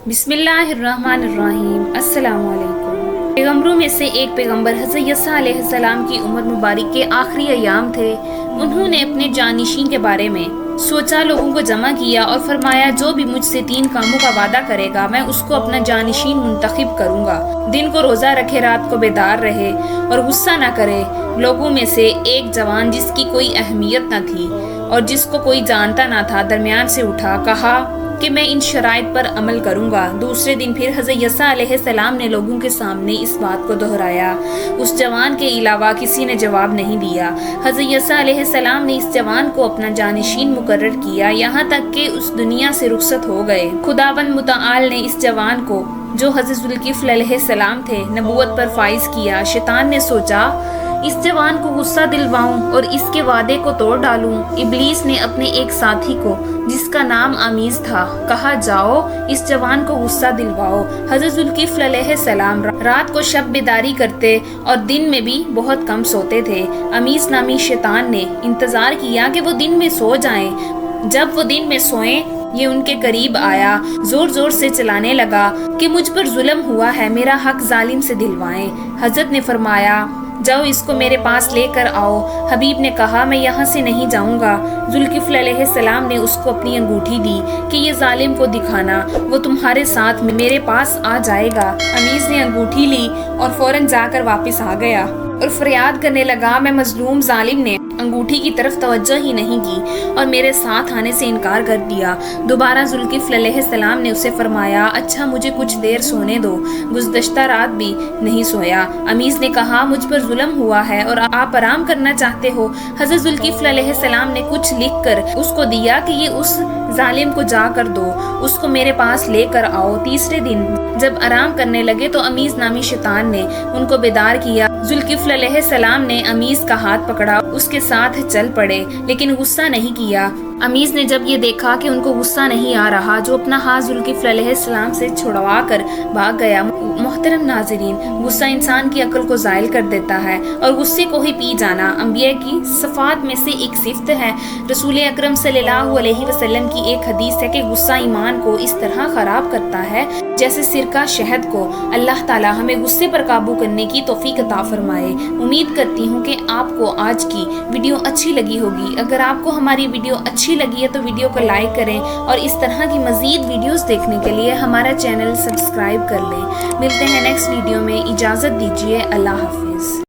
بسم اللہ الرحمن الرحیم۔ السلام علیکم۔ پیغمبروں میں سے ایک پیغمبر حضرت یسوع علیہ السلام کی عمر مبارک کے آخری ایام تھے۔ انہوں نے اپنے جانشین کے بارے میں سوچا، لوگوں کو جمع کیا اور فرمایا، جو بھی مجھ سے 3 کاموں کا وعدہ کرے گا میں اس کو اپنا جانشین منتخب کروں گا۔ دن کو روزہ رکھے، رات کو بیدار رہے اور غصہ نہ کرے۔ لوگوں میں سے ایک جوان جس کی کوئی اہمیت نہ تھی اور جس کو کوئی جانتا نہ تھا درمیان سے اٹھا، کہا کہ میں ان شرائط پر عمل کروں گا۔ دوسرے دن پھر حضرت یسوع علیہ السلام نے لوگوں کے سامنے اس بات کو دہرایا۔ اس جوان کے علاوہ کسی نے جواب نہیں دیا۔ حضرت یسوع علیہ السلام نے اس جوان کو اپنا جانشین مقرر کیا یہاں تک کہ اس دنیا سے رخصت ہو گئے۔ خداوند متعال نے اس جوان کو، جو حضرت ذوالکفل علیہ السلام تھے، نبوت پر فائز کیا۔ شیطان نے سوچا، اس جوان کو غصہ دلواؤں اور اس کے وعدے کو توڑ ڈالوں۔ ابلیس نے اپنے ایک ساتھی کو، جس کا نام امیز تھا، کہا، جاؤ اس جوان کو غصہ دلواؤ۔ حضرت ذوالکفل علیہ السلام رات کو شب بیداری کرتے اور دن میں بھی بہت کم سوتے تھے۔ امیز نامی شیطان نے انتظار کیا کہ وہ دن میں سو جائیں۔ جب وہ دن میں سوئیں، یہ ان کے قریب آیا، زور زور سے چلانے لگا کہ مجھ پر ظلم ہوا ہے، میرا حق ظالم سے دلوائیں۔ حضرت نے فرمایا، جاؤ اس کو میرے پاس لے کر آؤ۔ حبیب نے کہا، میں یہاں سے نہیں جاؤں گا۔ ذوالکفل علیہ السلام نے اس کو اپنی انگوٹھی دی کہ یہ ظالم کو دکھانا، وہ تمہارے ساتھ میرے پاس آ جائے گا۔ امیز نے انگوٹھی لی اور فوراً جا کر واپس آ گیا اور فریاد کرنے لگا، میں مظلوم، ظالم نے انگوٹھی کی طرف توجہ ہی نہیں کی اور میرے ساتھ آنے سے انکار کر دیا۔ دوبارہ ذوالکفل علیہ السلام نے اسے فرمایا، اچھا مجھے کچھ دیر سونے دو، گزشتہ رات بھی نہیں سویا۔ امیز نے کہا، مجھ پر ظلم ہوا ہے اور آپ آرام کرنا چاہتے ہو۔ حضرت ذوالکفل علیہ السلام نے کچھ لکھ کر اس کو دیا کہ یہ اس ظالم کو جا کر دو، اس کو میرے پاس لے کر آؤ۔ تیسرے دن جب آرام کرنے لگے تو امیز نامی شیطان نے ان کو بیدار کیا۔ ذوالکفل علیہ السلام نے امیز کا ہاتھ پکڑا، اس کے ساتھ چل پڑے، لیکن غصہ نہیں کیا۔ امیز نے جب یہ دیکھا کہ ان کو غصہ نہیں آ رہا، جو اپنا ہاتھ ذوالکفل علیہ السلام سے چھڑوا کر بھاگ گیا۔ محترم ناظرین، غصہ انسان کی عقل کو زائل کر دیتا ہے اور غصے کو ہی پی جانا انبیاء کی صفات میں سے ایک صفت ہے۔ رسول اکرم صلی اللہ علیہ وسلم کی ایک حدیث ہے کہ غصہ ایمان کو اس طرح خراب کرتا ہے جیسے سرکہ شہد کو۔ اللہ تعالی ہمیں غصے پر قابو کرنے کی توفیق عطا فرمائے۔ امید کرتی ہوں کہ آپ کو آج کی ویڈیو اچھی لگی ہوگی۔ اگر آپ کو ہماری ویڈیو اچھی لگی ہے تو ویڈیو کو لائک کریں اور اس طرح کی مزید ویڈیوز دیکھنے کے لیے ہمارا چینل سبسکرائب کر لیں۔ ملتے ہیں نیکسٹ ویڈیو میں، اجازت دیجیے، اللہ حافظ۔